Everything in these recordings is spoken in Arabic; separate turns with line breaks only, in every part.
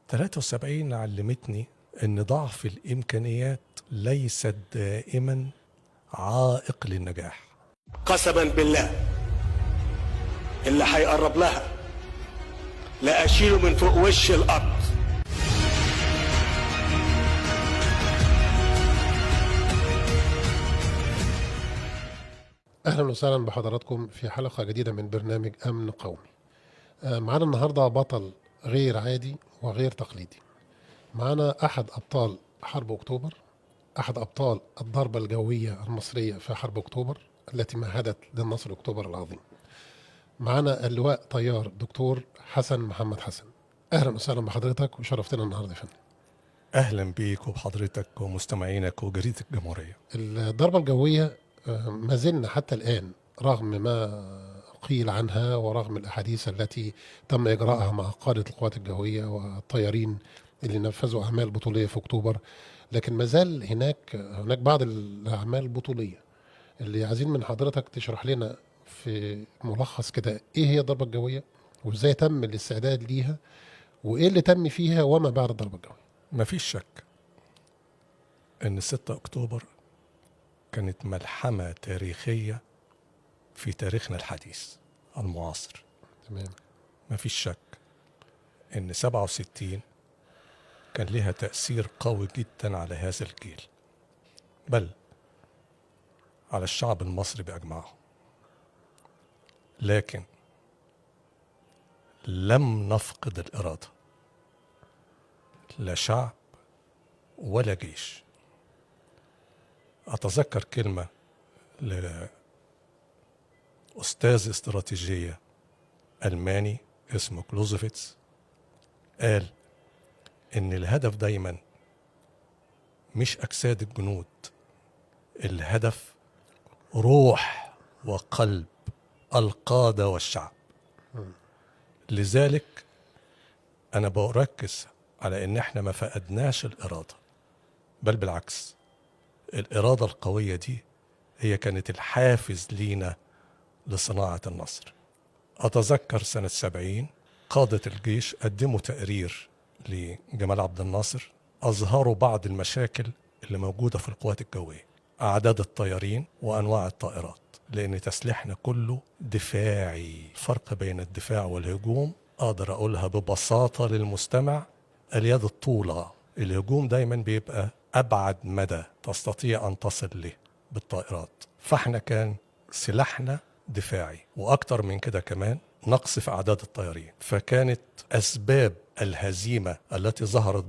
73 علمتني إن ضعف الإمكانيات ليس دائما عائق للنجاح.
قسما بالله اللي هيقرب لها لا أشيله من فوق وش الأرض.
أهلا وسهلا بحضراتكم في حلقة جديدة من برنامج أمن قومي. معنا النهاردة بطل غير عادي وغير تقليدي. معنا أحد أبطال حرب أكتوبر، أحد أبطال الضربة الجوية المصرية في حرب أكتوبر التي مهدت للنصر أكتوبر العظيم. معنا اللواء طيار دكتور حسن محمد حسن. أهلا وسهلا بحضرتك وشرفتنا النهاردة يا فندم.
أهلا بيك وبحضرتك ومستمعينك وجريدة الجمهورية.
الضربة الجوية ما زلنا حتى الآن رغم ما قيل عنها ورغم الأحاديث التي تم إجراءها مع قادة القوات الجوية والطيارين اللي نفذوا أعمال بطولية في أكتوبر، لكن ما زال هناك بعض الأعمال البطولية اللي عايزين من حضرتك تشرح لنا في ملخص كده إيه هي الضربة الجوية وإزاي تم الاستعداد ليها وإيه اللي تم فيها وما بعد الضربة الجوية.
مفيش شك إن 6 أكتوبر كانت ملحمة تاريخية في تاريخنا الحديث المعاصر.
تمام.
مفيش شك إن 67 كان لها تأثير قوي جدا على هذا الجيل، بل على الشعب المصري بأجمعه، لكن لم نفقد الإرادة، لا شعب ولا جيش. أتذكر كلمة لأستاذ استراتيجية ألماني اسمه كلوزوفيتس، قال إن الهدف دايما مش أجساد الجنود، الهدف روح وقلب القادة والشعب. لذلك أنا بركز على إن إحنا ما فقدناش الإرادة، بل بالعكس الإرادة القوية دي هي كانت الحافز لينا لصناعة النصر. أتذكر سنة 70 قادة الجيش قدموا تقرير لجمال عبد الناصر، أظهروا بعض المشاكل اللي موجودة في القوات الجوية، أعداد الطيارين وأنواع الطائرات، لأن تسليحنا كله دفاعي. الفرق بين الدفاع والهجوم أقدر أقولها ببساطة للمستمع: اليد الطولة. الهجوم دايما بيبقى أبعد مدى تستطيع أن تصل له بالطائرات، فاحنا كان سلاحنا دفاعي، وأكتر من كده كمان نقص في أعداد الطيارين. فكانت أسباب الهزيمة التي ظهرت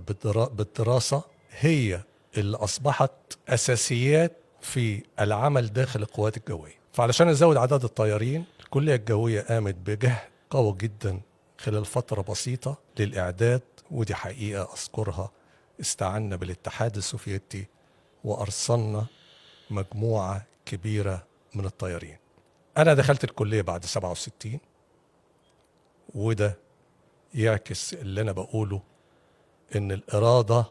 بالدراسة هي اللي أصبحت أساسيات في العمل داخل القوات الجوية. فعلشان نزود عدد الطيارين، الكلية الجوية قامت بجهد قوي جدا خلال فترة بسيطة للإعداد، ودي حقيقة أذكرها. استعنا بالاتحاد السوفيتي وأرسلنا مجموعة كبيرة من الطيارين. أنا دخلت الكلية بعد 67، وده يعكس اللي أنا بقوله، إن الإرادة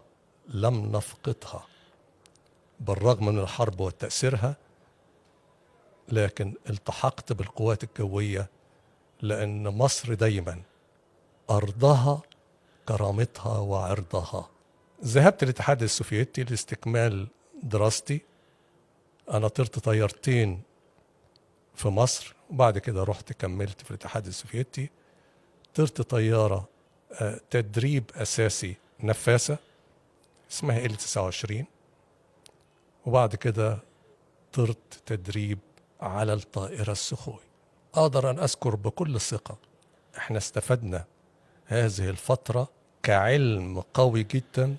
لم نفقدها بالرغم من الحرب وتأثيرها، لكن التحقت بالقوات الجوية لأن مصر دايما أرضها كرامتها وعرضها. ذهبت للاتحاد السوفيتي لاستكمال دراستي. أنا طرت طيارتين في مصر، وبعد كده رحت كملت في الاتحاد السوفيتي. طرت طيارة تدريب أساسي نفاثة اسمها إل-29، وبعد كده طرت تدريب على الطائرة السخوي. أقدر أن أذكر بكل ثقة إحنا استفدنا هذه الفترة كعلم قوي جدا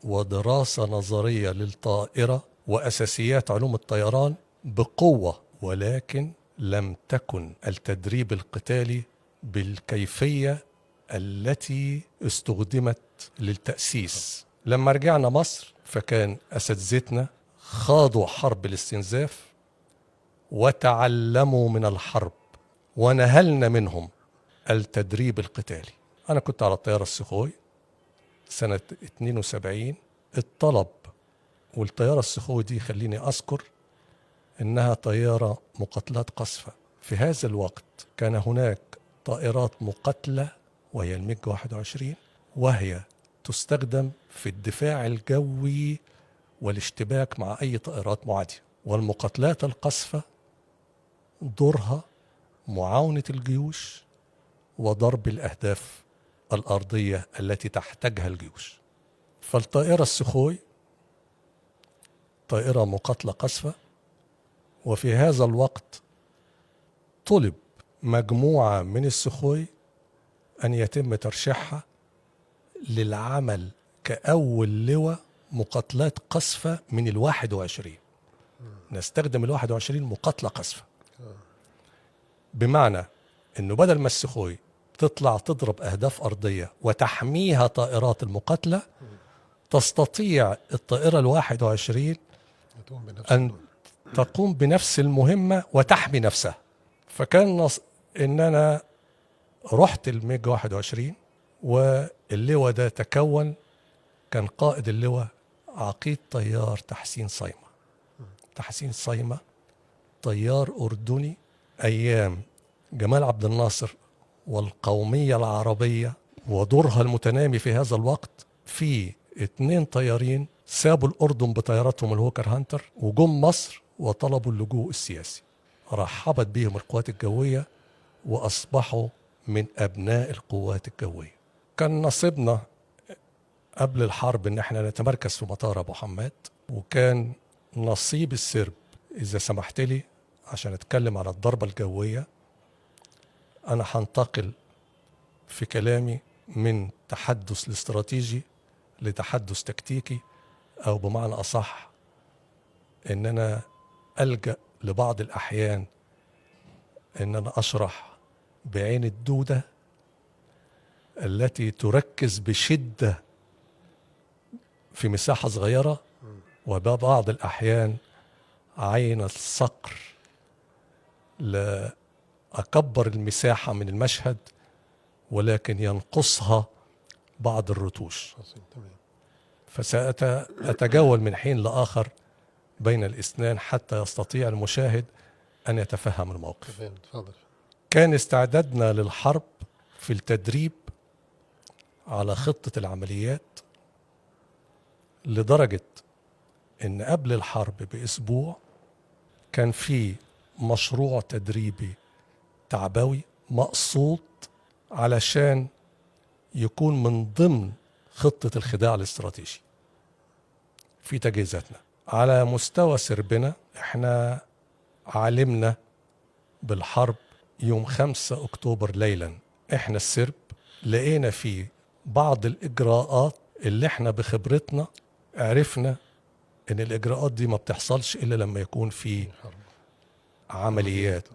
ودراسة نظرية للطائرة وأساسيات علوم الطيران بقوة، ولكن لم تكن التدريب القتالي بالكيفية التي استخدمت للتأسيس. لما رجعنا مصر فكان أساتذتنا خاضوا حرب الاستنزاف وتعلموا من الحرب، ونهلنا منهم التدريب القتالي. أنا كنت على الطيارة السخوي سنة 72. الطلب، والطيارة السخوي دي خليني أذكر إنها طيارة مقاتلات قصفة. في هذا الوقت كان هناك طائرات مقاتلة وهي الميج 21، وهي تستخدم في الدفاع الجوي والاشتباك مع أي طائرات معادية. والمقاتلات القصفة دورها معاونة الجيوش وضرب الأهداف الأرضية التي تحتاجها الجيوش. فالطائرة السخوي طائرة مقاتلة قصفة، وفي هذا الوقت طلب مجموعة من السخوي أن يتم ترشيحها للعمل كأول لواء مقاتلات قصفة من 21. نستخدم 21 مقاتلة قصفة، بمعنى أنه بدل ما السخوي تطلع تضرب أهداف أرضية وتحميها طائرات المقاتلة، تستطيع الطائرة 21 أن تقوم بنفس المهمة وتحمي نفسها. فكان إن أنا رحت الميج 21، واللواء ده تكون، كان قائد اللواء عقيد طيار تحسين صيمة. تحسين صيمة طيار أردني أيام جمال عبد الناصر والقومية العربية ودورها المتنامي في هذا الوقت. في 2 طيارين سابوا الأردن بطياراتهم الهوكر هانتر وجم مصر وطلبوا اللجوء السياسي، رحبت بهم القوات الجوية وأصبحوا من أبناء القوات الجوية. كان نصيبنا قبل الحرب إن احنا نتمركز في مطار أبو حماد، وكان نصيب السرب، إذا سمحت لي عشان أتكلم على الضربة الجوية، أنا هنتقل في كلامي من تحدث الاستراتيجي لتحدث تكتيكي، أو بمعنى أصح إن أنا ألجأ لبعض الأحيان إن أنا أشرح بعين الدودة التي تركز بشدة في مساحة صغيرة، وبعض الأحيان عين الصقر لأكبر المساحة من المشهد ولكن ينقصها بعض الرتوش. فسأتجول من حين لآخر بين الاثنين حتى يستطيع المشاهد أن يتفهم الموقف. كان استعدادنا للحرب في التدريب على خطة العمليات لدرجة إن قبل الحرب بأسبوع كان في مشروع تدريبي تعبوي مقصود علشان يكون من ضمن خطة الخداع الاستراتيجي في تجهيزاتنا. على مستوى سربنا احنا علمنا بالحرب يوم 5 أكتوبر ليلا. احنا السرب لقينا فيه بعض الإجراءات اللي احنا بخبرتنا عرفنا ان الإجراءات دي ما بتحصلش إلا لما يكون في عمليات.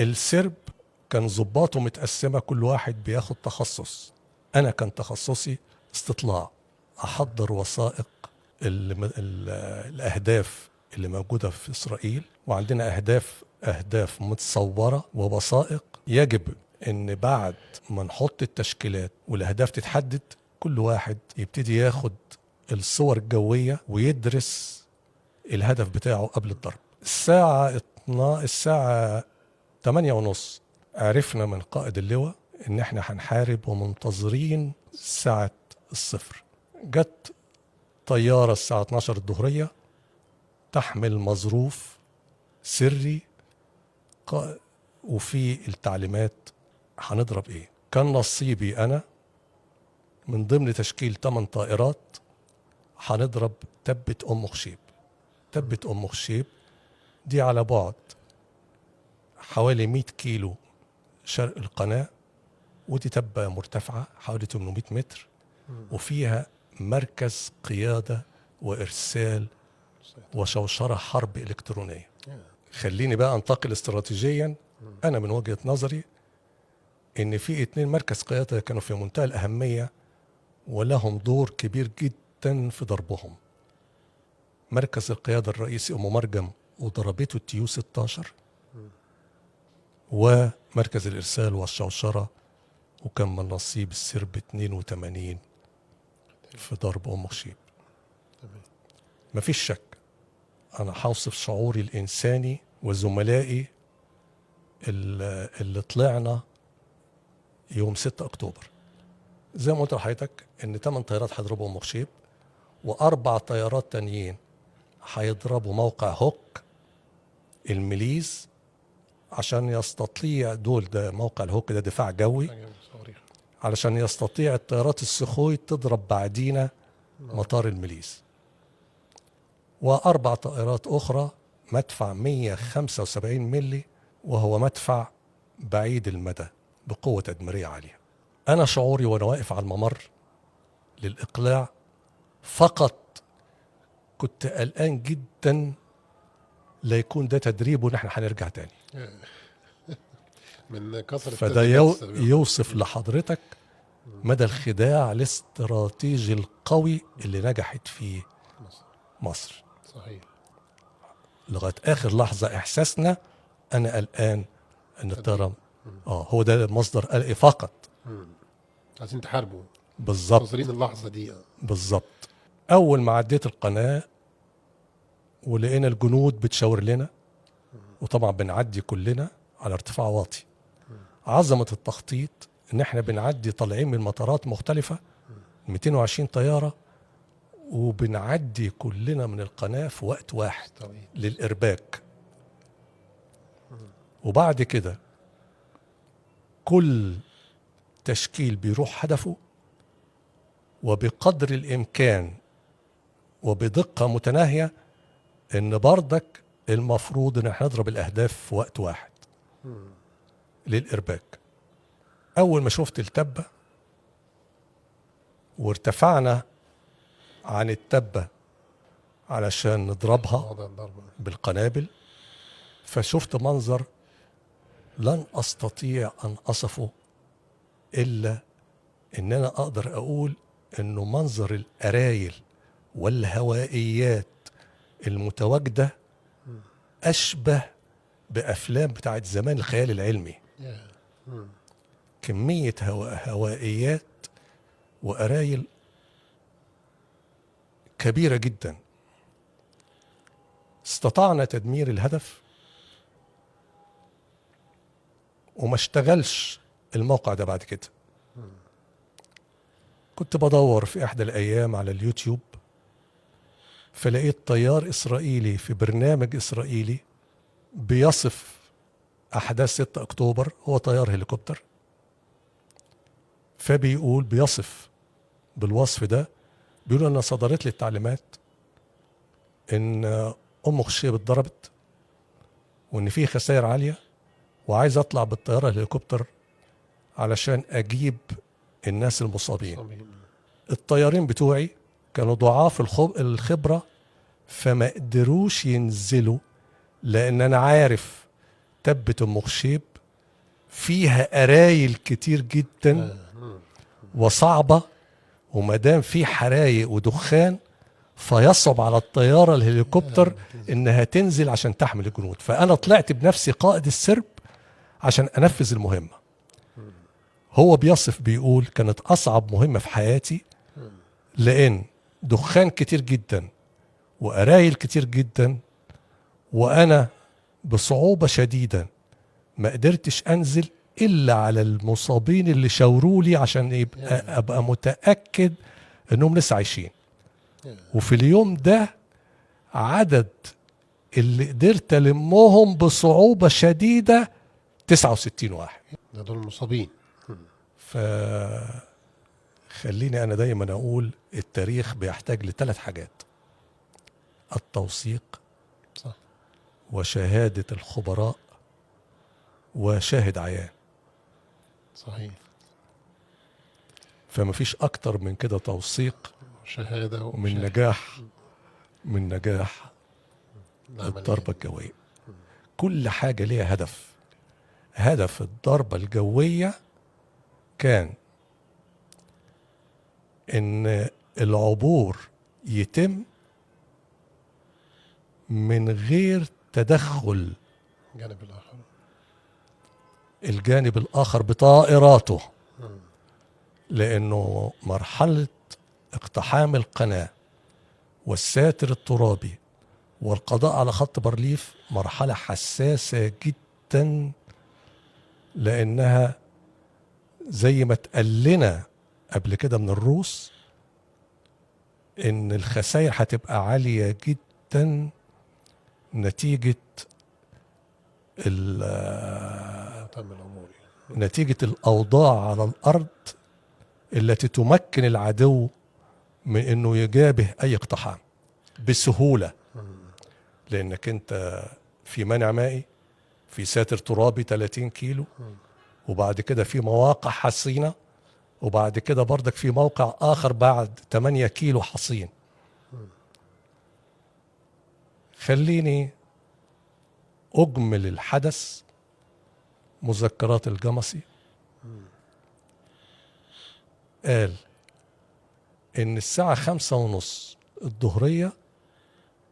السرب كان ضباطه متقسمة، كل واحد بياخد تخصص. أنا كان تخصصي استطلاع، أحضر وثائق الأهداف اللي موجودة في إسرائيل، وعندنا أهداف متصورة ووثائق. يجب أن بعد ما نحط التشكيلات والأهداف تتحدد، كل واحد يبتدي ياخد الصور الجوية ويدرس الهدف بتاعه قبل الضرب. الساعة 8:30 عرفنا من قائد اللواء ان احنا هنحارب ومنتظرين ساعة الصفر. جت طيارة الساعة 12 الظهرية تحمل مظروف سري وفي التعليمات هنضرب ايه. كان نصيبي انا من ضمن تشكيل 8 طائرات هنضرب تبة أم خشيب. تبة أم خشيب دي على بعد حوالي 100 كيلو شرق القناة، ودي تبة مرتفعة حوالي 800 متر، وفيها مركز قيادة وإرسال وشوشرة حرب إلكترونية. خليني بقى أنتقل استراتيجيا. أنا من وجهة نظري إن في 2 مركز قيادة كانوا في منتهى الأهمية ولهم دور كبير جدا في ضربهم. مركز القيادة الرئيسي أم مرجم وضربته التيو 16، ومركز الإرسال والشوشرة وكان من نصيب السرب 82 في ضرب أم خشيب. مفيش شك أنا هوصف شعوري الإنساني وزملائي اللي طلعنا يوم 6 أكتوبر. زي ما قلت لحضرتك ان 8 طيارات هيضربوا مخشيب، و4 طيارات تانيين هيضربوا موقع هوك الميليز عشان يستطيع ده موقع الهوك ده دفاع جوي،
صواريخ.
علشان يستطيع الطيارات السخوي تضرب بعدينا مطار الميليز. و4 طائرات أخرى مدفع 175 ملي، وهو مدفع بعيد المدى بقوة تدميرية عالية. أنا شعوري وأنا واقف على الممر للإقلاع فقط كنت قلقان جدا لا يكون ده تدريب وإن احنا هنرجع تاني.
من كثرة
فده
التدريبات السابقة.
يوصف لحضرتك مدى الخداع الاستراتيجي القوي اللي نجحت فيه مصر.
صحيح.
لغاية آخر لحظة إحساسنا أنا قلقان إن الطيران هو ده مصدر قلقي فقط.
عايزين تحاربوا،
بالظبط
منتظرين اللحظة دي.
بالظبط. أول ما عديت القناة ولقينا الجنود بتشاور لنا، وطبعا بنعدي كلنا على ارتفاع واطي. عظمة التخطيط إن إحنا بنعدي طالعين من مطارات مختلفة 220 طيارة، وبنعدي كلنا من القناة في وقت واحد للإرباك. وبعد كده كل تشكيل بيروح هدفه، وبقدر الإمكان وبدقة متناهية، إن بردك المفروض إن احنا نضرب الأهداف في وقت واحد للإرباك. أول ما شفت التبة وارتفعنا عن التبة علشان نضربها بالقنابل، فشفت منظر لن أستطيع أن أصفه إلا إن أنا أقدر أقول إنه منظر الأرايل والهوائيات المتواجدة أشبه بأفلام بتاعت زمان الخيال العلمي. كمية هوائيات وأرايل كبيرة جدا. استطعنا تدمير الهدف، وما اشتغلش الموقع ده بعد كده. كنت بدور في إحدى الأيام على اليوتيوب، فلقيت طيار إسرائيلي في برنامج إسرائيلي بيصف أحداث 6 أكتوبر. هو طيار هليكوبتر، فبيقول بيصف بالوصف ده، بيقول أنا صدرت لي التعليمات إن أم خشيب اتضربت وإن في خسائر عالية، وعايز أطلع بالطيارة الهليكوبتر علشان أجيب الناس المصابين. الطيارين بتوعي كانوا ضعاف الخبرة، فما قدروش ينزلوا، لأن أنا عارف تبة أم خشيب فيها أرايل كتير جدا وصعبة، ومادام في حرايق ودخان فيصعب على الطيارة الهليكوبتر إنها تنزل عشان تحمل الجنود. فأنا طلعت بنفسي قائد السرب عشان أنفذ المهمة. هو بيصف بيقول كانت أصعب مهمة في حياتي، لأن دخان كتير جدا وأرايل كتير جدا، وأنا بصعوبة شديدة ما قدرتش أنزل إلا على المصابين اللي شاوروا لي عشان أبقى متأكد أنهم لسه عايشين. وفي اليوم ده عدد اللي قدرت ألمهم بصعوبة شديدة 69 واحد.
ده دول المصابين.
خليني أنا دايما أقول التاريخ بيحتاج ل3 حاجات: التوثيق،
صح،
وشهادة الخبراء، وشاهد عيان.
صحيح.
فما فيش أكتر من كده توثيق
شهادة
من نجاح الضربة الجوية. كل حاجة ليها هدف. هدف الضربة الجوية كان إن العبور يتم من غير تدخل الجانب الآخر بطائراته، لأنه مرحلة اقتحام القناة والساتر الترابي والقضاء على خط بارليف مرحلة حساسة جدا، لأنها زي ما اتقال لنا قبل كده من الروس ان الخسائر هتبقى عالية جدا نتيجة
تم الامور.
نتيجة الأوضاع على الأرض التي تمكن العدو من أنه يجابه أي اقتحام بسهولة، لأنك أنت في منع مائي، في ساتر ترابي 30 كيلو، وبعد كده في مواقع حصينة، وبعد كده برضك في موقع آخر بعد 8 كيلو حصين. خليني أجمل الحدث. مذكرات الجمصي قال إن الساعة 5:30 الظهرية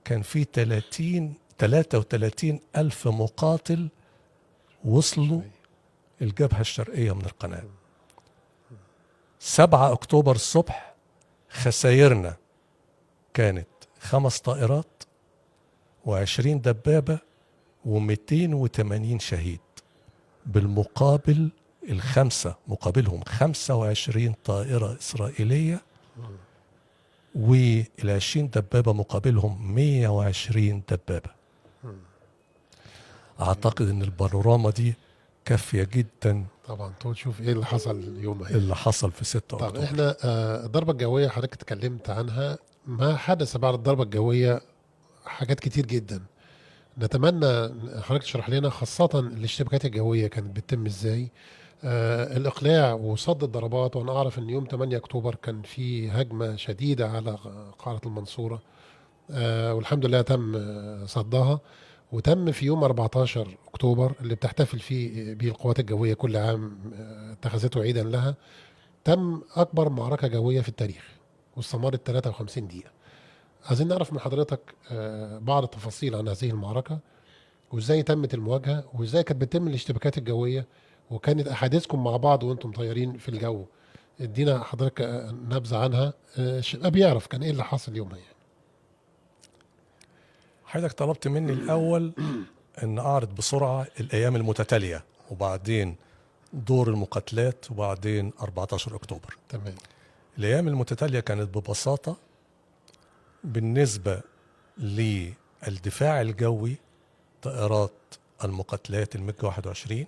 كان في 33 ألف مقاتل وصلوا الجبهة الشرقية من القناة. 7 أكتوبر الصبح خسائرنا كانت 5 طائرات و20 دبابة و280 شهيد، بالمقابل مقابلهم 25 طائرة إسرائيلية وال20 دبابة مقابلهم 120 دبابة. أعتقد أن البانوراما دي كافية جدا
طبعا تشوف ايه اللي حصل يومها.
اللي حصل في 6
طب
أكتوبر.
احنا الضربة الجوية حضرتك اتكلمت عنها، ما حدث بعد الضربة الجوية حاجات كتير جدا. نتمنى حضرتك تشرح لنا خاصة الاشتباكات الجوية كانت بتتم ازاي، الإقلاع وصد الضربات. وأنا أعرف أن يوم 8 أكتوبر كان في هجمة شديدة على قاعة المنصورة، والحمد لله تم صدها. وتم في يوم 14 أكتوبر اللي بتحتفل فيه به القوات الجوية كل عام، اتخذته عيدا لها، تم أكبر معركة جوية في التاريخ واستمرت 53 دقيقة. عايزين نعرف من حضرتك بعض التفاصيل عن هذه المعركة، وازاي تمت المواجهة، وازاي كانت بتتم الاشتباكات الجوية، وكانت احاديثكم مع بعض وانتم طايرين في الجو. ادينا حضرتك نبذة عنها، الشباب يعرف كان ايه اللي حاصل يومها يعني.
حضرتك طلبت مني الأول أن أعرض بسرعة الأيام المتتالية، وبعدين دور المقاتلات، وبعدين 14 أكتوبر.
تمام.
الأيام المتتالية كانت ببساطة بالنسبة للدفاع الجوي. طائرات المقاتلات الميج 21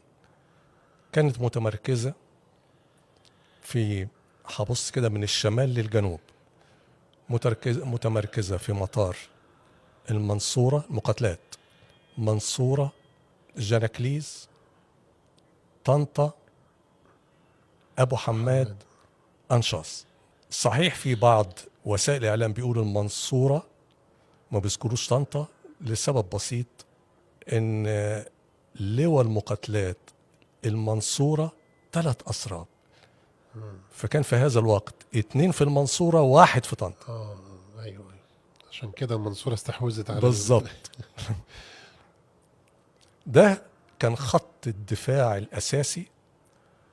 كانت متمركزة هبص كده من الشمال للجنوب، متمركزة في مطار المنصورة، مقاتلات منصورة، جناكليز، طنطا، أبو حماد، أنشاص. صحيح في بعض وسائل الإعلام بيقولوا المنصورة ما بيذكروش طنطا لسبب بسيط، إن لواء المقاتلات المنصورة 3 أسراب، فكان في هذا الوقت 2 في المنصورة و1 في طنطا.
ايوه عشان كده المنصورة استحوذت على
بالظبط. ده كان خط الدفاع الأساسي،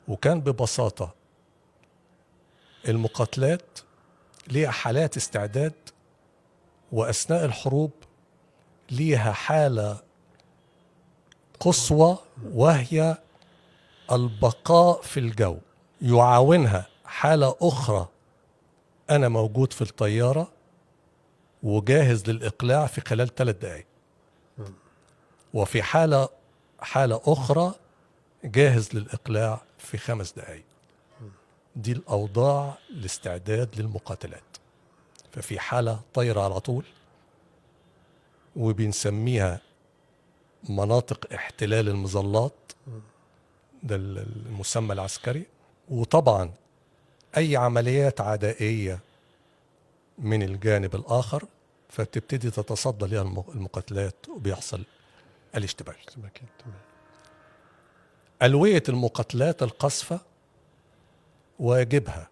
وكان ببساطة المقاتلات ليها حالات استعداد، وأثناء الحروب ليها حالة قصوى وهي البقاء في الجو، يعاونها حالة أخرى أنا موجود في الطيارة وجاهز للإقلاع في خلال 3 دقائق، وفي حالة أخرى جاهز للإقلاع في 5 دقائق. دي الأوضاع الاستعداد للمقاتلات. ففي حالة طايرة على طول، وبنسميها مناطق احتلال المظلات، ده المسمى العسكري. وطبعا أي عمليات عدائية من الجانب الآخر فبتبتدي تتصدى لها المقاتلات وبيحصل الاشتباك. ألوية المقاتلات القصفة واجبها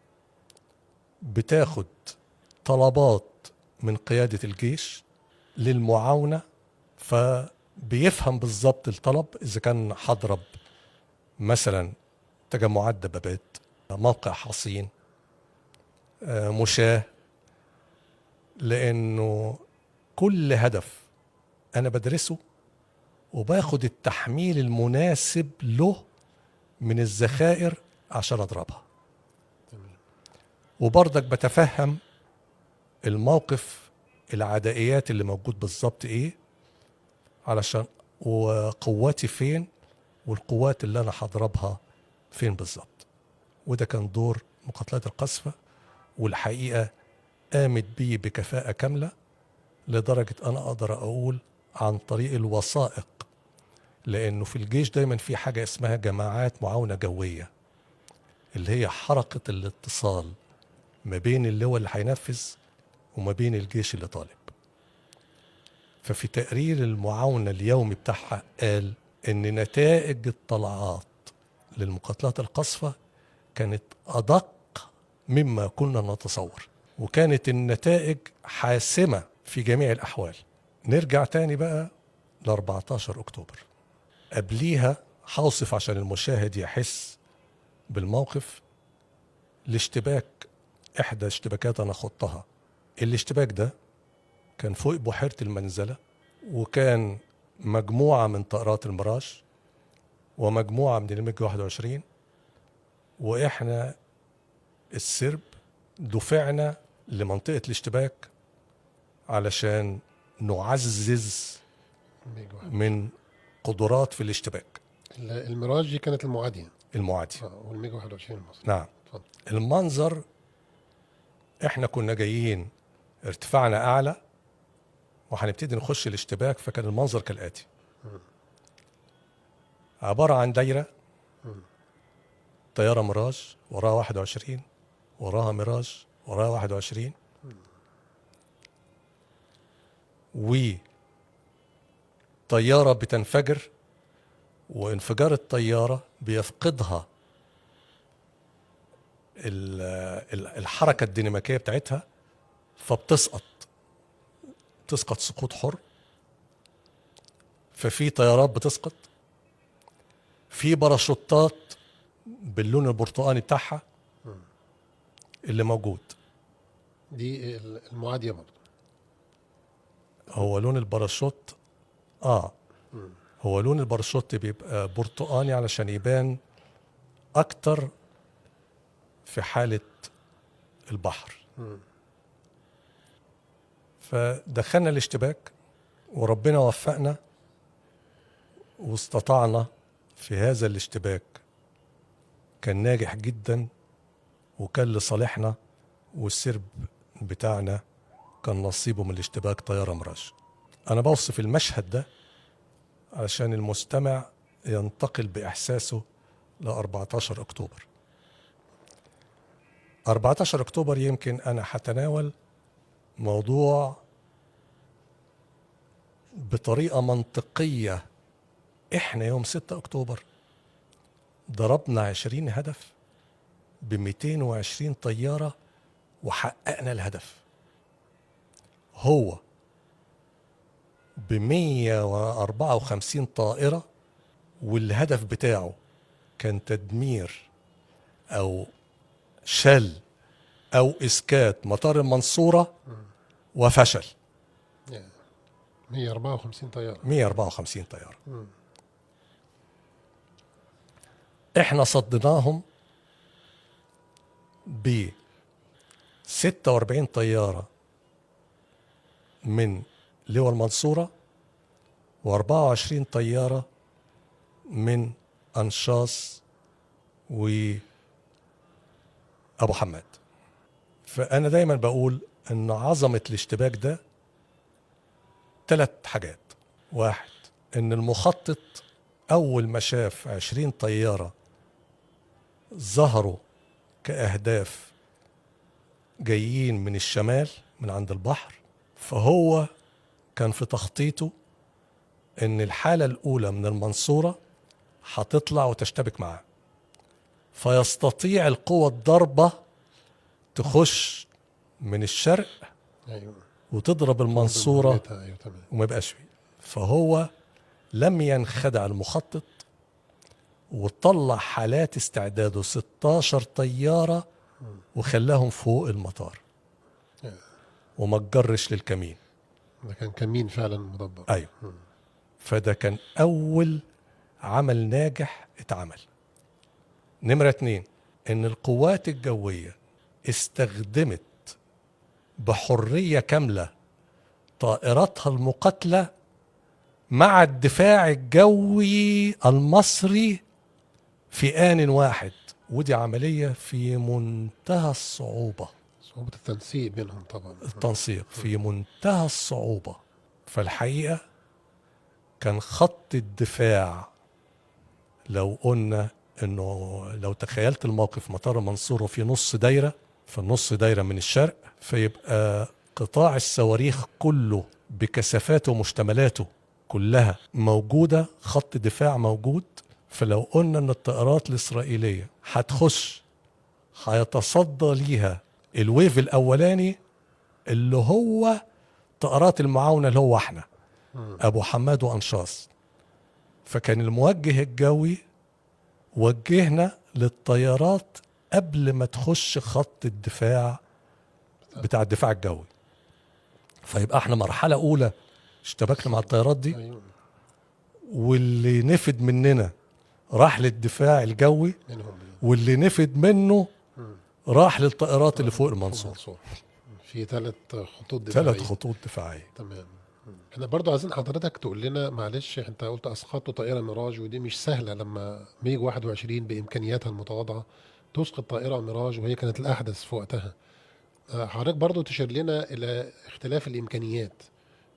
بتاخد طلبات من قيادة الجيش للمعاونة، فبيفهم بالضبط الطلب. إذا كان هضرب مثلا تجمعات دبابات، موقع حصين، مشاة، لأنه كل هدف أنا بدرسه وباخد التحميل المناسب له من الذخائر عشان أضربها. وبرضك بتفهم الموقف العدائيات اللي موجود بالظبط ايه، علشان وقواتي فين والقوات اللي انا هضربها فين بالظبط. وده كان دور مقاتلات القصفة، والحقيقة قامت بيه بكفاءة كاملة، لدرجة أنا أقدر أقول عن طريق الوثائق، لأنه في الجيش دايما في حاجة اسمها جماعات معاونة جوية، اللي هي حركة الاتصال ما بين اللواء اللي هينفذ وما بين الجيش اللي طالب. ففي تقرير المعاونة اليومي بتاعها قال إن نتائج الطلعات للمقاتلات القصفة كانت أدق مما كنا نتصور، وكانت النتائج حاسمة في جميع الأحوال. نرجع تاني بقى ل 14 أكتوبر. قبليها هوصف عشان المشاهد يحس بالموقف الاشتباك، إحدى اشتباكات أنا خضتها. الاشتباك ده كان فوق بحيرة المنزلة، وكان مجموعة من طائرات المراش ومجموعة من الميج 21، وإحنا السرب دفعنا لمنطقة الاشتباك علشان نعزز من قدرات في الاشتباك.
الميراج دي كانت المعادية
المعادي
والميج 21 المصري.
نعم.
اتفضل.
المنظر، احنا كنا جايين ارتفاعنا اعلى وهنبتدي نخش الاشتباك، فكان المنظر كالآتي: عبارة عن دايرة، طيارة ميراج وراها 21، وراها ميراج وراها 21، وطيارة بتنفجر، وانفجار الطيارة بيفقدها الحركة الديناميكية بتاعتها، فبتسقط سقوط حر. ففي طيارات بتسقط، في باراشوتات باللون البرتقاني بتاعها اللي موجود.
دي المعادية برضه.
هو لون الباراشوت هو لون الباراشوت بيبقى برتقاني علشان يبان اكتر في حالة البحر. فدخلنا الاشتباك وربنا وفقنا واستطعنا في هذا الاشتباك، كان ناجح جدا وكان لصالحنا، والسرب بتاعنا كان نصيبه من الاشتباك طيارة ميراج. أنا بوصف المشهد ده علشان المستمع ينتقل بإحساسه ل 14 أكتوبر. 14 أكتوبر يمكن أنا هتناول موضوع بطريقة منطقية. إحنا يوم 6 أكتوبر ضربنا 20 هدف ب 220 طيارة وحققنا الهدف. هو ب 154 طائرة، والهدف بتاعه كان تدمير أو شل أو إسكات مطار المنصورة، وفشل.
154 طيارة.
154 طيارة. احنا صدناهم ب 46 طيارة من لواء المنصورة، و24 طيارة من أنشاص وأبو حماد. فأنا دايما بقول أن عظمة الاشتباك ده 3 حاجات. 1، أن المخطط أول ما شاف 20 طيارة ظهروا كأهداف جايين من الشمال من عند البحر، فهو كان في تخطيطه أن الحالة الأولى من المنصورة هتطلع وتشتبك معاه، فيستطيع القوة الضربة تخش من الشرق وتضرب المنصورة وما يبقاش فيه. فهو لم ينخدع المخطط، وطلع حالات استعداده 16 طيارة وخلاهم فوق المطار وما تجرش للكمين.
ده كان كمين فعلا مدبر.
أيوه. فده كان أول عمل ناجح اتعمل. نمرة 2، إن القوات الجوية استخدمت بحرية كاملة طائراتها المقاتلة مع الدفاع الجوي المصري في آن واحد، ودي عملية في منتهى الصعوبة.
صعوبة التنسيق بينهم طبعا.
التنسيق في منتهى الصعوبة. فالحقيقة كان خط الدفاع، لو قلنا انه لو تخيلت الموقف مطار المنصورة في نص دايرة، في النص دايرة من الشرق، فيبقى قطاع الصواريخ كله بكثافاته ومشتملاته كلها موجودة، خط دفاع موجود. فلو قلنا ان الطائرات الإسرائيلية هتخش، هيتصدى ليها الويف الأولاني اللي هو طائرات المعاونة اللي هو احنا أبو حماد وأنشاص. فكان الموجه الجوي وجهنا للطيارات قبل ما تخش خط الدفاع بتاع الدفاع الجوي. فيبقى احنا مرحلة أولى اشتبكنا مع الطيارات دي،
أيوة.
واللي نفد مننا راح للدفاع الجوي،
منهم
واللي نفد منه راح للطائرات اللي فوق المنصور.
في 3 خطوط دفاعية.
3 خطوط دفاعية.
تمام. احنا برضو عايزين حضرتك تقول لنا، معلش انت قلت اسقطوا طائرة ميراج، ودي مش سهلة لما ميج 21 بامكانياتها المتواضعة تسقط طائرة ميراج وهي كانت الاحدث في وقتها. حضرتك برضو تشير لنا الى اختلاف الامكانيات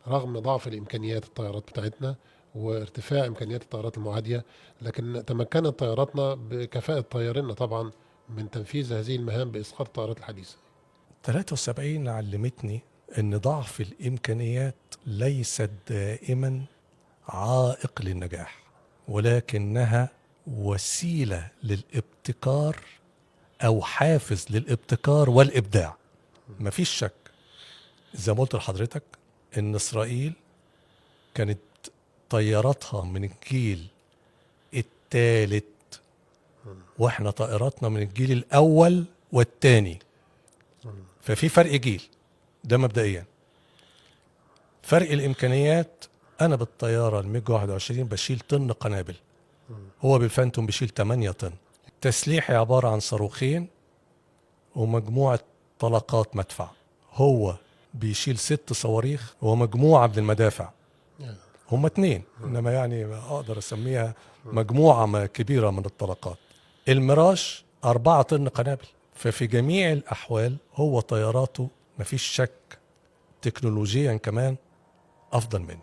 رغم ضعف الامكانيات الطائرات بتاعتنا وارتفاع امكانيات الطائرات المعادية، لكن تمكنت طائراتنا بكفاءة طيارينا طبعا من تنفيذ هذه المهام باسقاط الطائرات الحديثة.
73 علمتني ان ضعف الامكانيات ليست دائما عائق للنجاح، ولكنها وسيلة للابتكار او حافز للابتكار والابداع. مفيش شك زي ما قلت لحضرتك ان اسرائيل كانت طياراتها من الجيل الثالث، واحنا طائراتنا من الجيل الاول والثاني. ففي فرق جيل، ده مبدئيا. فرق الامكانيات، انا بالطياره الميج 21 بشيل طن قنابل، هو بالفانتوم بيشيل 8 طن. تسليحي عباره عن صاروخين ومجموعه طلقات مدفع، هو بيشيل 6 صواريخ ومجموعه من المدافع، هم 2، انما يعني اقدر اسميها مجموعه كبيره من الطلقات. الميراج 4 طن قنابل. ففي جميع الأحوال هو طياراته مفيش شك تكنولوجيا كمان أفضل مني.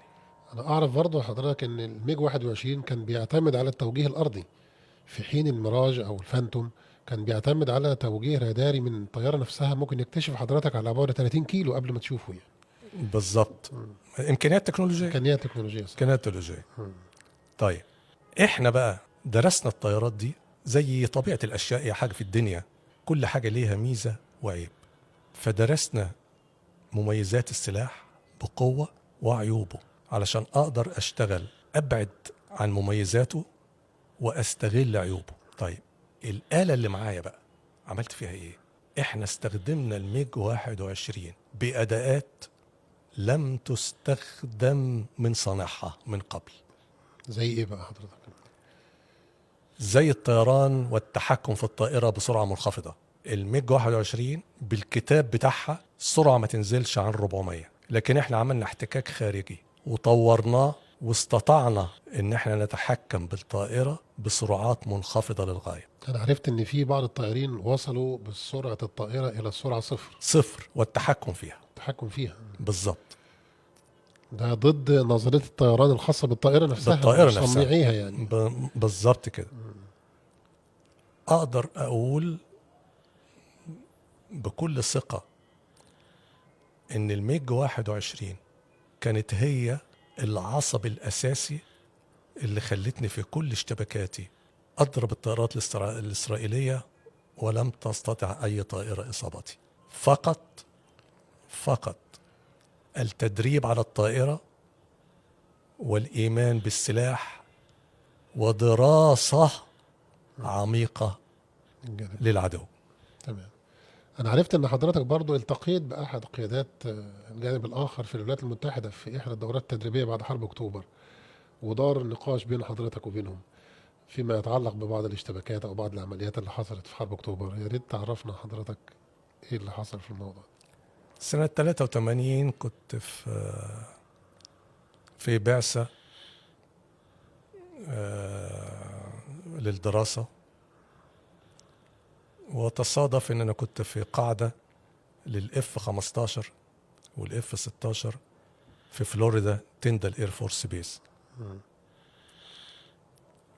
أنا أعرف برضو حضرتك إن الميج 21 كان بيعتمد على التوجيه الأرضي، في حين الميراج أو الفانتوم كان بيعتمد على توجيه راداري من الطيارة نفسها، ممكن يكتشف حضرتك على بعد 30 كيلو قبل ما تشوفه يعني.
بالظبط. إمكانيات تكنولوجية.
إمكانيات تكنولوجية.
إمكانيات تكنولوجية. طيب إحنا بقى درسنا الطيارات دي زي طبيعة الأشياء، يا حاجة في الدنيا كل حاجة ليها ميزة وعيب. فدرسنا مميزات السلاح بقوة وعيوبه علشان أقدر أشتغل أبعد عن مميزاته وأستغل عيوبه. طيب الآلة اللي معايا بقى عملت فيها إيه؟ إحنا استخدمنا الميج 21 بأداءات لم تستخدم من صانعها من قبل.
زي إيه بقى حضرتك؟
زي الطيران والتحكم في الطائرة بسرعة منخفضة. الميج 21 بالكتاب بتاعها السرعة ما تنزلش عن 400، لكن احنا عملنا احتكاك خارجي وطورناه واستطعنا ان احنا نتحكم بالطائرة بسرعات منخفضة للغاية.
أنا عرفت إن في بعض الطائرين وصلوا بسرعة الطائرة إلى السرعة
0 والتحكم فيها.
التحكم فيها
بالظبط.
ده ضد نظرية الطيران الخاصة بالطائرة نفسها،
بالطائرة نفسها
مصنعيها يعني.
بالظبط كده. أقدر أقول بكل ثقة إن الميج 21 كانت هي العصب الأساسي اللي خلتني في كل اشتباكاتي أضرب الطائرات الإسرائيلية ولم تستطع أي طائرة إصابتي. فقط التدريب على الطائرة والإيمان بالسلاح ودراسة عميقة للعدو.
تمام. أنا عرفت إن حضرتك برضو التقيت بأحد قيادات الجانب الآخر في الولايات المتحدة في إحدى الدورات التدريبية بعد حرب أكتوبر، ودار نقاش بين حضرتك وبينهم فيما يتعلق ببعض الاشتباكات أو بعض العمليات اللي حصلت في حرب أكتوبر. يا ريت تعرفنا حضرتك ايه اللي حصل في الموضوع؟
سنة 83 كنت في بعثة للدراسة، وتصادف ان انا كنت في قاعدة للإف 15 والإف 16 في فلوريدا تندل اير فورس بيس.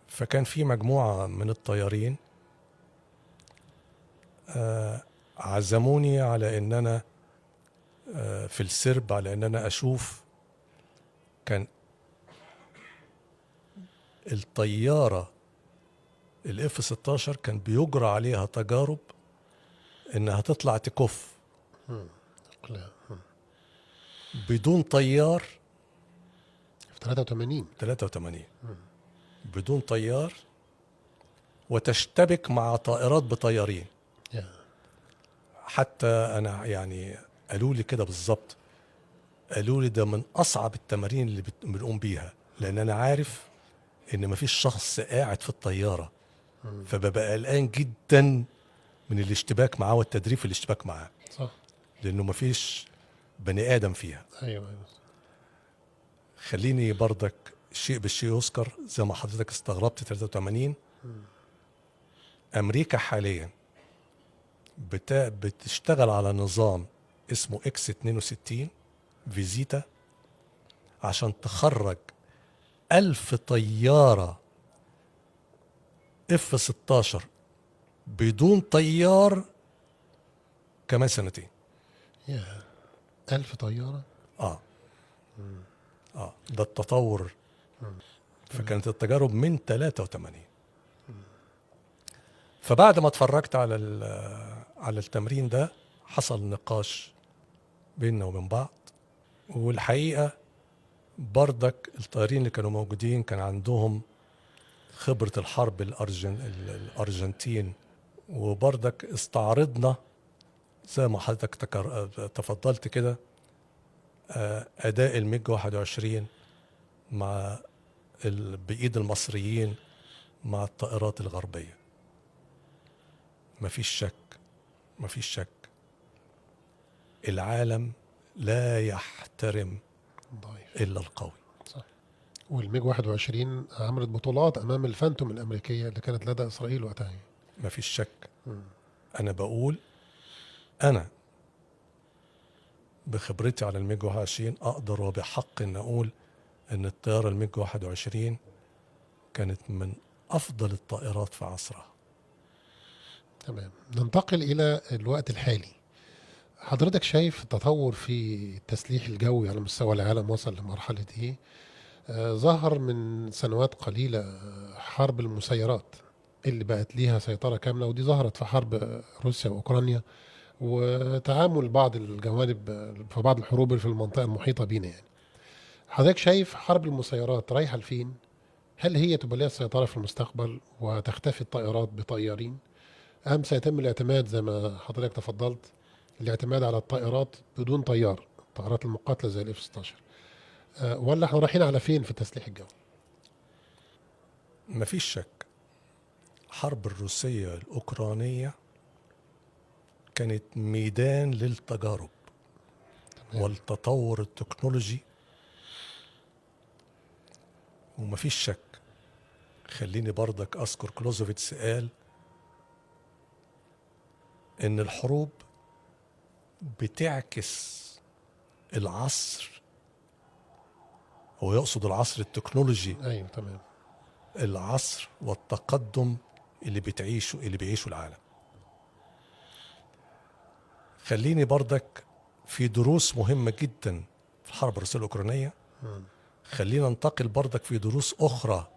فكان في مجموعة من الطيارين عزموني على ان انا في السرب، على ان انا اشوف. كان الطيارة الاف 16 كان بيجرى عليها تجارب انها تطلع تكف
لا.
بدون طيار.
في 83
بدون طيار، وتشتبك مع طائرات بطيارين.
يا.
حتى انا يعني قالوا لي كده بالظبط، قالوا لي ده من اصعب التمارين اللي بنقوم بيها، لان انا عارف ان مفيش شخص قاعد في الطياره، فببقى قلقان جدا من الاشتباك معاه والتدريب في الاشتباك معاه،
صح.
لانه مفيش بني ادم فيها.
ايوه.
خليني برضك الشيء بالشيء يذكر، زي ما حضرتك استغربت 83. امريكا حاليا بتشتغل على نظام اسمه اكس 62 فيزيتا عشان تخرج 1000 طيارة اف 16 بدون طيار كمان سنتين.
يا 1000 طيارة.
ده التطور. فكانت التجارب من 83. فبعد ما اتفرجت على التمرين ده، حصل نقاش بيننا وبين بعض. والحقيقة بردك الطيارين اللي كانوا موجودين كان عندهم خبرة الحرب الأرجنتين، وبردك استعرضنا زي ما حضرتك تفضلت كده أداء الميج 21 مع بإيد المصريين مع الطائرات الغربية. مفيش شك العالم لا يحترم
ضعيف
إلا القوي.
صح. والميج 21 عملت بطولات امام الفانتوم الامريكيه اللي كانت لدى اسرائيل وقتها.
مفيش شك. انا بقول انا بخبرتي على الميج 21 اقدر وبحق ان اقول ان الطياره الميج 21 كانت من افضل الطائرات في عصرها.
تمام. ننتقل الى الوقت الحالي. حضرتك شايف التطور في التسليح الجوي على مستوى العالم وصل لمرحله ايه؟ ظهر من سنوات قليله حرب المسيرات اللي بقت ليها سيطره كامله، ودي ظهرت في حرب روسيا واوكرانيا، وتعامل بعض الجوانب في بعض الحروب اللي في المنطقه المحيطه بينا. يعني حضرتك شايف حرب المسيرات رايحه لفين؟ هل هي تبقى لها السيطره في المستقبل وتختفي الطائرات بطيارين، أم سيتم الاعتماد زي ما حضرتك تفضلت، الاعتماد على الطائرات بدون طيار، الطائرات المقاتلة زي الاف 16، ولا احنا رايحين على فين في التسليح الجوي؟
مفيش شك الحرب الروسية الأوكرانية كانت ميدان للتجارب والتطور التكنولوجي. ومفيش شك، خليني برضك أذكر كلوزوفيتس قال إن الحروب بتعكس العصر، هو يقصد العصر التكنولوجي.
ايوه تمام.
العصر والتقدم اللي بيعيشه العالم. خليني برضك في دروس مهمة جدا في الحرب الروسية الأوكرانية. خلينا ننتقل برضك في دروس أخرى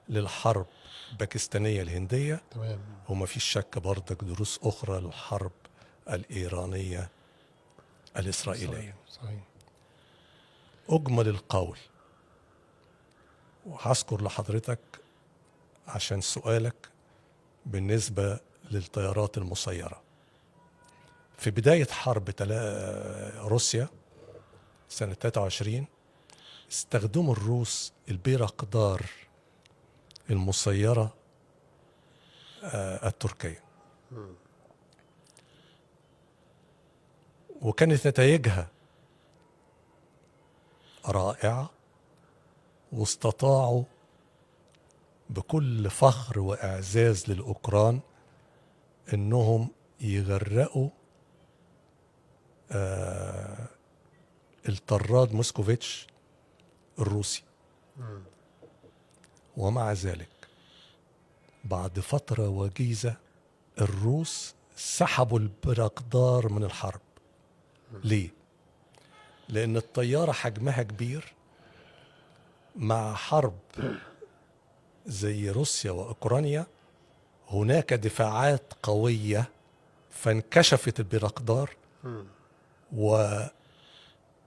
للحرب الباكستانية الهندية.
تمام.
وما فيش شك برضك دروس أخرى للحرب الإيرانية الإسرائيلية.
صحيح.
أجمل القول، وهذكر لحضرتك عشان سؤالك بالنسبة للطيارات المسيرة. في بداية حرب روسيا سنة 23 استخدموا الروس البيرقدار المسيرة التركية. وكانت نتائجها رائعة، واستطاعوا بكل فخر وإعزاز للأوكران إنهم يغرقوا الطراد موسكوفيتش الروسي. ومع ذلك بعد فترة وجيزة الروس سحبوا البراقدار من الحرب. ليه؟ لأن الطيارة حجمها كبير، مع حرب زي روسيا وأوكرانيا هناك دفاعات قوية، فانكشفت البراقدار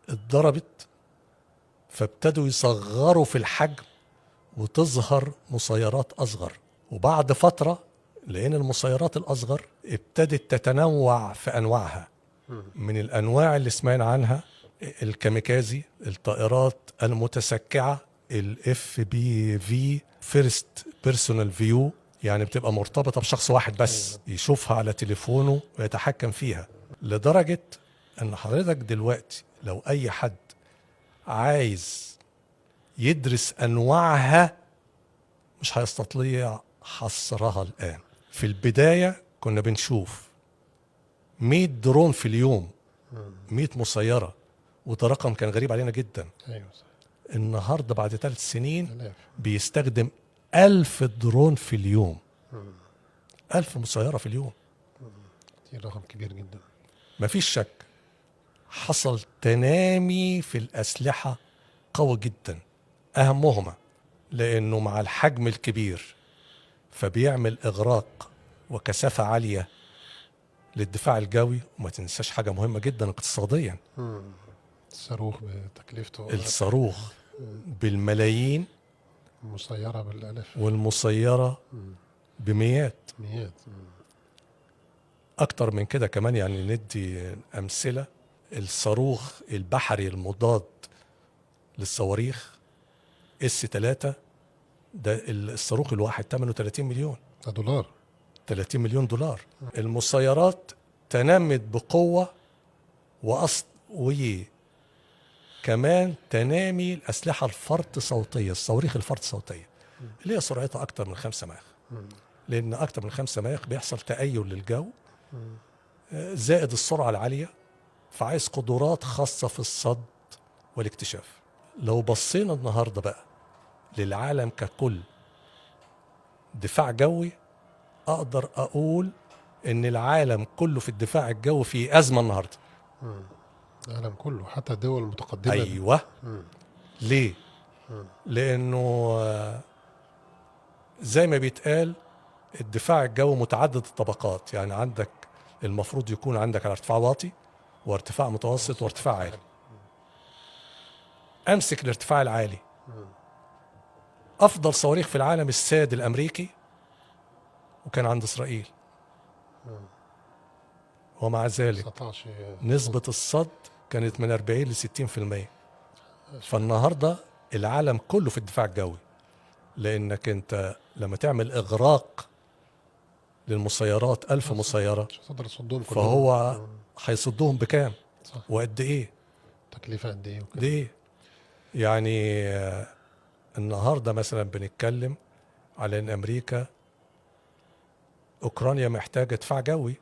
واتضربت، فابتدوا يصغروا في الحجم وتظهر مسيرات أصغر. وبعد فترة لأن المسيرات الأصغر ابتدت تتنوع في أنواعها، من الأنواع اللي سمعنا عنها الكاميكازي، الطائرات المتسكعة، الاف بي في فيرست بيرسونال فيو، يعني بتبقى مرتبطة بشخص واحد بس يشوفها على تليفونه ويتحكم فيها. لدرجة أن حضرتك دلوقتي لو أي حد عايز يدرس أنواعها مش هيستطيع حصرها الآن. في البداية كنا بنشوف 100 درون في اليوم، 100 مسيرة، وده رقم كان غريب علينا جدا.
ايوه صح.
النهاردة بعد 3 سنين
آلاف.
بيستخدم 1000 درون في اليوم، 1000 مسيرة في اليوم.
دي رقم كبير جدا.
مفيش شك حصل تنامي في الأسلحة قوي جدا، أهمهما لأنه مع الحجم الكبير فبيعمل إغراق وكثافة عالية للدفاع الجوي. وما تنساش حاجة مهمة جدا اقتصاديا،
الصاروخ بتكلفته،
الصاروخ بالملايين
المسيرة بالآلاف،
والمسيرة بمئات.
مئات.
أكتر من كده كمان، يعني ندي أمثلة. الصاروخ البحري المضاد للصواريخ S3 ده الصاروخ الواحد ثمنه 30 مليون،
ده دولار.
30 مليون دولار. المسيرات تنمت بقوة وكمان تنامي الأسلحة الفرط صوتية، الصواريخ الفرط صوتية اللي هي سرعتها أكتر من 5 ماخ، لأن أكتر من 5 ماخ بيحصل تأيل للجو زائد السرعة العالية، فعايز قدرات خاصة في الصد والاكتشاف. لو بصينا النهاردة بقى للعالم ككل دفاع جوي، أقدر أقول إن العالم كله في الدفاع الجوي في أزمة النهاردة.
العالم كله، حتى الدول المتقدمة.
أيوة. ليه؟ لأنه زي ما بيتقال الدفاع الجوي متعدد الطبقات، يعني عندك المفروض يكون عندك على ارتفاع واطي وارتفاع متوسط وارتفاع عالي. أمسك الارتفاع العالي، أفضل صواريخ في العالم الساد الأمريكي وكان عند إسرائيل، ومع ذلك
19
نسبة الصد كانت من 40 ل 60%. فالنهاردة العالم كله في الدفاع الجوي، لأنك أنت لما تعمل إغراق للمسيرات 1000 مسيرة
مش هتقدر تصدهم كلهم.
فهو هيصدهم بكام؟
صح.
وقد إيه؟
تكلفة قد ايه وكده.
دي يعني النهاردة مثلا بنتكلم على أن أمريكا أوكرانيا محتاجة دفاع جوي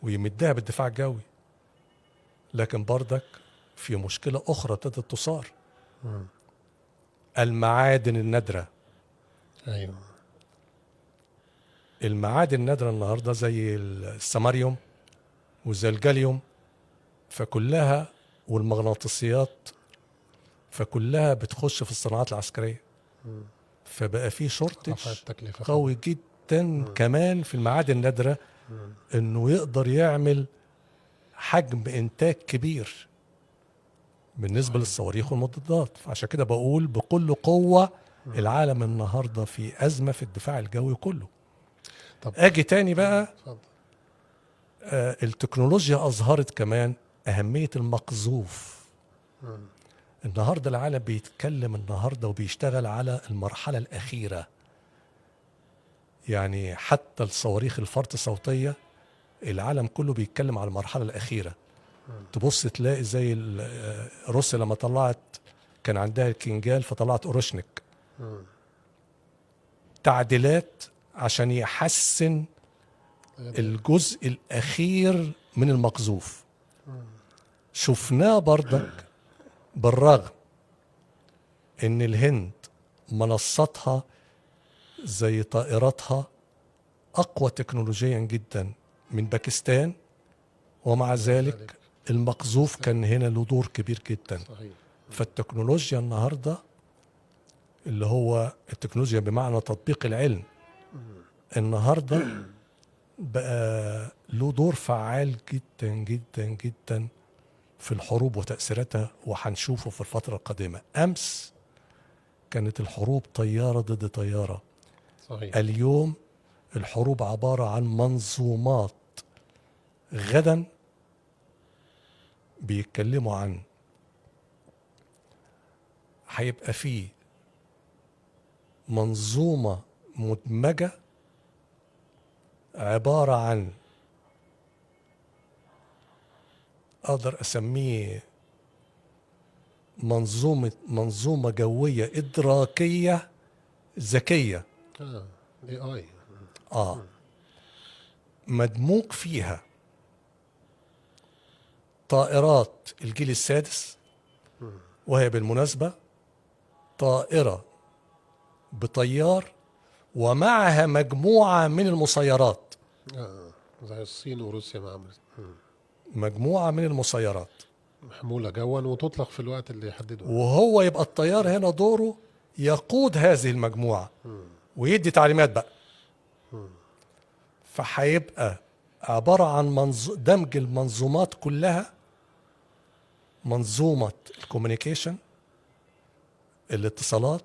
ويمدها بالدفاع الجوي، لكن بردك في مشكلة أخرى ابتدت تصار، المعادن النادرة.
ايوه.
المعادن النادرة النهاردة زي السماريوم وزي الجاليوم، فكلها والمغناطيسيات، فكلها بتخش في الصناعات العسكرية، فبقى في
رفع
شورتج
التكلفة.
قوي جدا كمان في المعادن النادرة، انه يقدر يعمل حجم انتاج كبير بالنسبة للصواريخ والمضادات. فعشان كده بقول بكل قوة العالم النهاردة في أزمة في الدفاع الجوي كله.
طب
اجي تاني بقى،
اتفضل.
التكنولوجيا أظهرت كمان أهمية المقذوف. النهاردة العالم بيتكلم النهاردة وبيشتغل على المرحلة الأخيرة، يعني حتى الصواريخ الفرط صوتية العالم كله بيتكلم على المرحلة الأخيرة. تبص تلاقي زي روسيا لما طلعت، كان عندها الكنجال فطلعت أوروشنيك، تعديلات عشان يحسن الجزء الأخير من المقذوف. شفناه برضك بالرغم إن الهند منصتها زي طائراتها أقوى تكنولوجيا جدا من باكستان، ومع ذلك المقذوف كان هنا له دور كبير جدا.
صحيح.
فالتكنولوجيا النهاردة اللي هو التكنولوجيا بمعنى تطبيق العلم النهاردة بقى له دور فعال جدا جدا جدا في الحروب وتأثيراتها، وهنشوفه في الفترة القادمة. أمس كانت الحروب طيارة ضد طيارة،
صحيح.
اليوم الحروب عبارة عن منظومات. غدا بيتكلموا عن هيبقى فيه منظومة مدمجة عبارة عن، أقدر أسميه منظومة جوية إدراكية ذكية.
AI.
مدموج فيها طائرات الجيل السادس، وهي بالمناسبة طائرة بطيار ومعها مجموعة من المسيرات.
زي الصين وروسيا ما عملت.
مجموعة من المسيرات
محمولة جوا وتطلق في الوقت اللي يحدده.
وهو يبقى الطيار هنا دوره يقود هذه المجموعة ويدي تعليمات بقى. فهيبقى عبارة عن دمج المنظومات كلها، منظومة الكوميونيكيشن الاتصالات،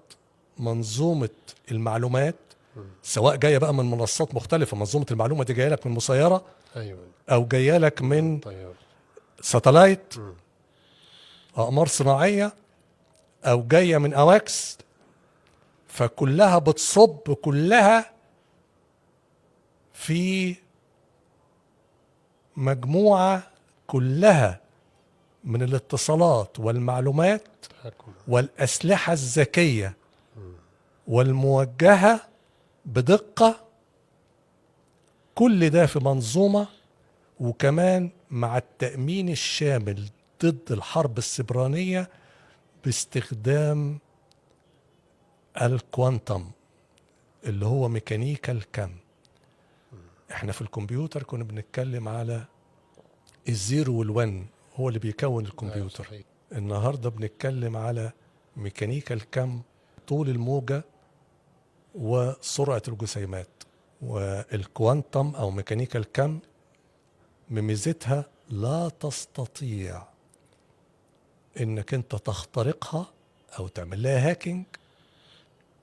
منظومة المعلومات سواء جاية بقى من منصات مختلفة. منظومة المعلومة دي جاية لك من مسيرة،
أيوة.
أو جاية لك من
طيار.
ساتلايت، أقمار صناعية، أو جاية من أواكس. فكلها بتصب كلها في مجموعة كلها من الاتصالات والمعلومات والأسلحة الذكية والموجهة بدقة. كل ده في منظومة، وكمان مع التأمين الشامل ضد الحرب السبرانية باستخدام الكوانتم اللي هو ميكانيكا الكم. احنا في الكمبيوتر كنا بنتكلم على الزيرو والون، هو اللي بيكون الكمبيوتر. النهاردة بنتكلم على ميكانيكا الكم، طول الموجة وسرعة الجسيمات. والكوانتم أو ميكانيكا الكم ميزتها لا تستطيع انك انت تخترقها او تعمل لها هاكينج،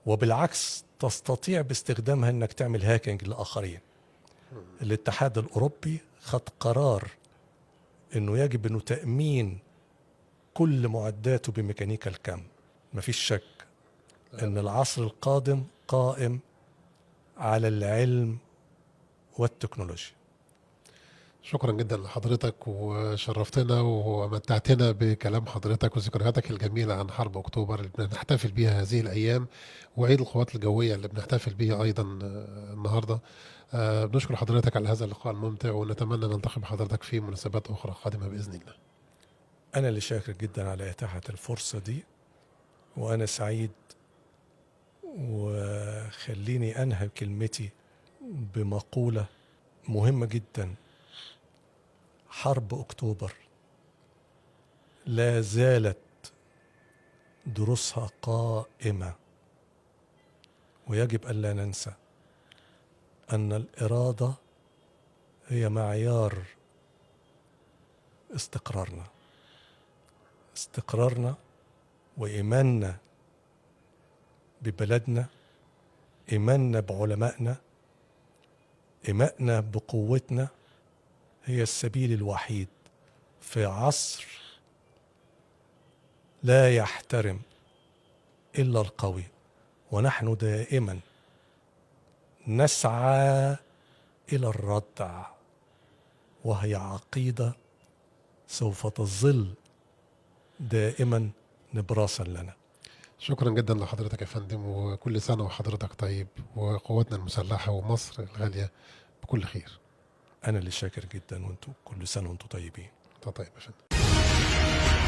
وبالعكس تستطيع باستخدامها انك تعمل هاكينج لآخرين. الاتحاد الأوروبي خد قرار انه يجب انه تأمين كل معداته بميكانيكا الكم. مفيش شك ان العصر القادم قائم على العلم والتكنولوجيا.
شكرا جدا لحضرتك، وشرفتنا ومتعتنا بكلام حضرتك وذكرياتك الجميلة عن حرب أكتوبر اللي بنحتفل بيها هذه الأيام، وعيد القوات الجوية اللي بنحتفل بيه أيضا النهاردة. بنشكر حضرتك على هذا اللقاء الممتع، ونتمنى نلتقي بحضرتك في مناسبات أخرى قادمة بإذن الله.
أنا اللي شاكر جدا على إتاحة الفرصة دي، وأنا سعيد. وخليني أنهي كلمتي بمقولة مهمة جدا. حرب أكتوبر لا زالت دروسها قائمة، ويجب أن لا ننسى أن الإرادة هي معيار استقرارنا وإيماننا ببلدنا، إيماننا بعلمائنا، إيماننا بقوتنا. هي السبيل الوحيد في عصر لا يحترم إلا القوي، ونحن دائما نسعى إلى الردع وهي عقيدة سوف تظل دائما نبراسا لنا.
شكرا جدا لحضرتك يا فندم، وكل سنة وحضرتك طيب، وقواتنا المسلحة ومصر الغالية بكل خير.
أنا اللي شاكر جدا، وانتم كل سنة وانتم طيبين.
طيب يا فندم.